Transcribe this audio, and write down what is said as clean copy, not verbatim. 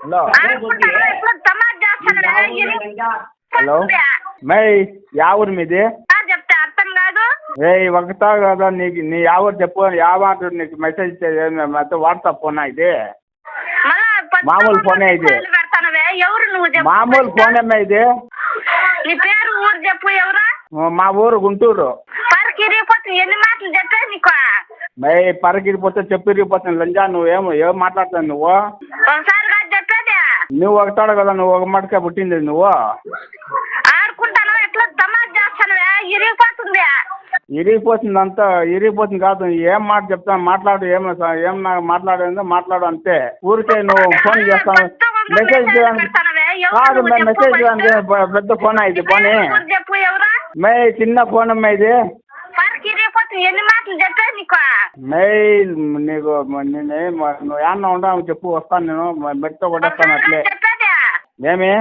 Hello Samaj చేస్తాను. Hello my yeah ఊరు మీది? చెప్తే అర్థం కాదు. ఒకటా కదా నీకు నీ యావరు చెప్పు, యావరు నీకు మెసేజ్ మొత్తం వాట్సాప్ ఫోనా ఇది? మామూలు ఫోనే ఇది, ఎవరు నువ్వు? మామూలు ఫోనేమ్మా ఇది. నీ పేరు ఊరు చెప్పు. ఎవరా? మా ఊరు గుంటూరు. పరకిరిగిపోతుంది. ఎన్ని మాటలు చెప్పే నీకు? మై పరకిరిపోతే చెప్పిరిగిపోతుంది. లంజా నువ్వేమో ఏం మాట్లాడుతావు నువ్వు? ఒకసారి కాదు చెప్పేది. నువ్వు ఒకటాడు కదా, నువ్వు ఒక మటుకే పుట్టింది నువ్వు. ఆడుకుంటాను ఎట్లా సమాజ్ చేస్తాను. ఇరిగిపోతుంది. ఇరిగిపోతుంది అంతా, ఇరిగిపోతుంది కాదు. ఏం మాట చెప్తాను మాట్లాడు. ఏం నాకు మాట్లాడేందో మాట్లాడు అంతే. ఊరికే నువ్వు ఫోన్ చేస్తాను మెసేజ్ కాదు. మెసేజ్ చేయడానికి పెద్ద ఫోన్ ఇది. పోనీ చెప్పు. ఎవరా? మే చిన్న ఫోన్ అమ్మా ఇది. ఎన్ని మాటలు చెప్పే నీకు? మే నీకు నువ్వు ఏమన్నా ఉంటావు చెప్పు, వస్తాను నేను మెట్తో కొట్టేస్తాను అట్లే. చెప్పేది ఏమి